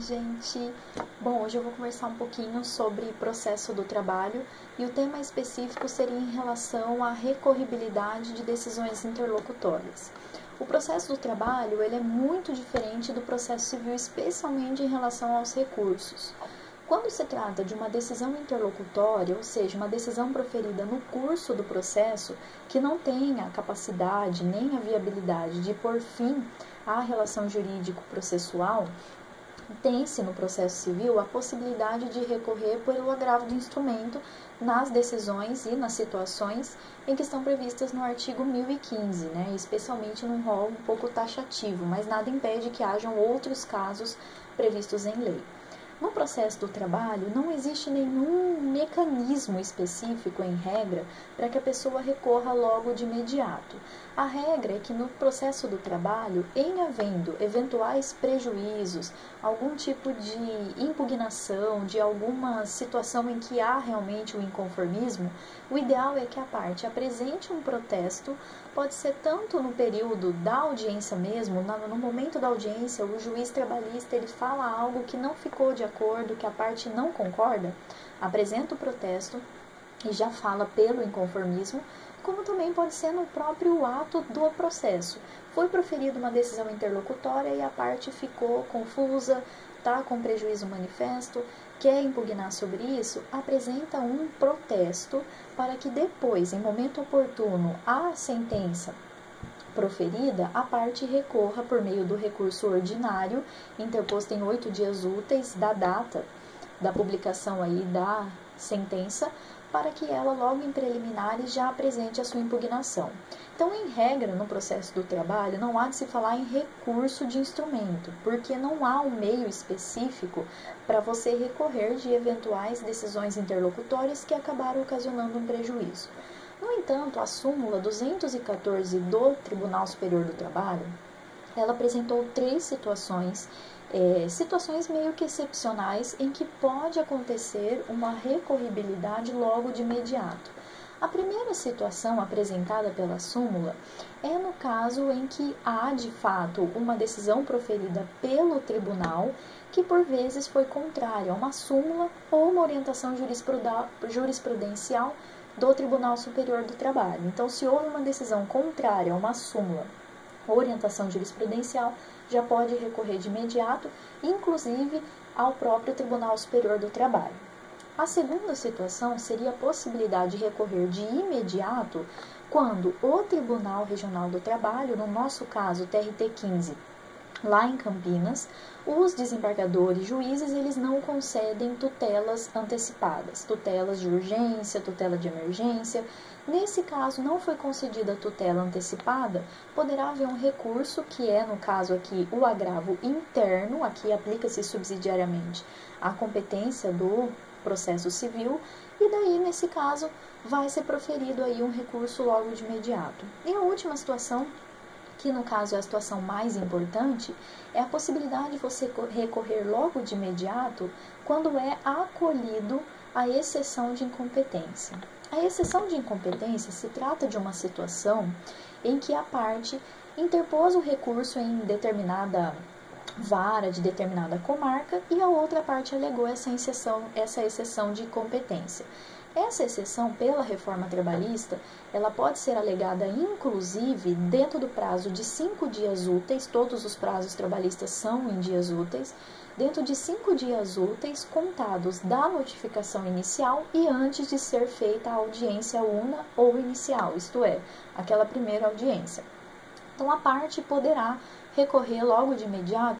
gente! Bom, hoje eu vou conversar um pouquinho sobre processo do trabalho e o tema específico seria em relação à recorribilidade de decisões interlocutórias. O processo do trabalho ele é muito diferente do processo civil, especialmente em relação aos recursos. Quando se trata de uma decisão interlocutória, ou seja, uma decisão proferida no curso do processo, que não tem a capacidade nem a viabilidade de pôr fim à relação jurídico-processual, tem-se no processo civil a possibilidade de recorrer pelo agravo do instrumento nas decisões e nas situações em que estão previstas no artigo 1015, especialmente num rol um pouco taxativo, mas nada impede que hajam outros casos previstos em lei. No processo do trabalho, não existe nenhum mecanismo específico, em regra, para que a pessoa recorra logo de imediato. A regra é que no processo do trabalho, em havendo eventuais prejuízos, algum tipo de impugnação, de alguma situação em que há realmente o inconformismo, o ideal é que a parte apresente um protesto, pode ser tanto no período da audiência mesmo, no momento da audiência, o juiz trabalhista ele fala algo que não ficou de acordo, que a parte não concorda, apresenta o protesto e já fala pelo inconformismo, como também pode ser no próprio ato do processo. Foi proferida uma decisão interlocutória e a parte ficou confusa, está com prejuízo manifesto, quer impugnar sobre isso, apresenta um protesto para que depois, em momento oportuno, a sentença proferida, a parte recorra por meio do recurso ordinário, interposto em 8 dias úteis da data da publicação aí da sentença, para que ela logo em preliminares já apresente a sua impugnação. Então, em regra, no processo do trabalho, não há de se falar em recurso de instrumento, porque não há um meio específico para você recorrer de eventuais decisões interlocutórias que acabaram ocasionando um prejuízo. No entanto, a súmula 214 do Tribunal Superior do Trabalho, ela apresentou 3 situações meio que excepcionais em que pode acontecer uma recorribilidade logo de imediato. A primeira situação apresentada pela súmula é no caso em que há, de fato, uma decisão proferida pelo tribunal que, por vezes, foi contrária a uma súmula ou uma orientação jurisprudencial do Tribunal Superior do Trabalho. Então, se houve uma decisão contrária a uma súmula ou orientação jurisprudencial, já pode recorrer de imediato, inclusive ao próprio Tribunal Superior do Trabalho. A segunda situação seria a possibilidade de recorrer de imediato quando o Tribunal Regional do Trabalho, no nosso caso, TRT-15, lá em Campinas, os desembargadores, juízes, eles não concedem tutelas antecipadas, tutelas de urgência, tutela de emergência. Nesse caso, não foi concedida a tutela antecipada, poderá haver um recurso, que é, no caso aqui, o agravo interno, aqui aplica-se subsidiariamente a competência do processo civil, e daí, nesse caso, vai ser proferido aí um recurso logo de imediato. E a última situação, que no caso é a situação mais importante, é a possibilidade de você recorrer logo de imediato quando é acolhido a exceção de incompetência. A exceção de incompetência se trata de uma situação em que a parte interpôs o recurso em determinada vara de determinada comarca e a outra parte alegou essa exceção de incompetência. Essa exceção, pela reforma trabalhista, ela pode ser alegada inclusive dentro do prazo de 5 dias úteis, todos os prazos trabalhistas são em dias úteis, dentro de 5 dias úteis contados da notificação inicial e antes de ser feita a audiência una ou inicial, isto é, aquela primeira audiência. Então, a parte poderá recorrer logo de imediato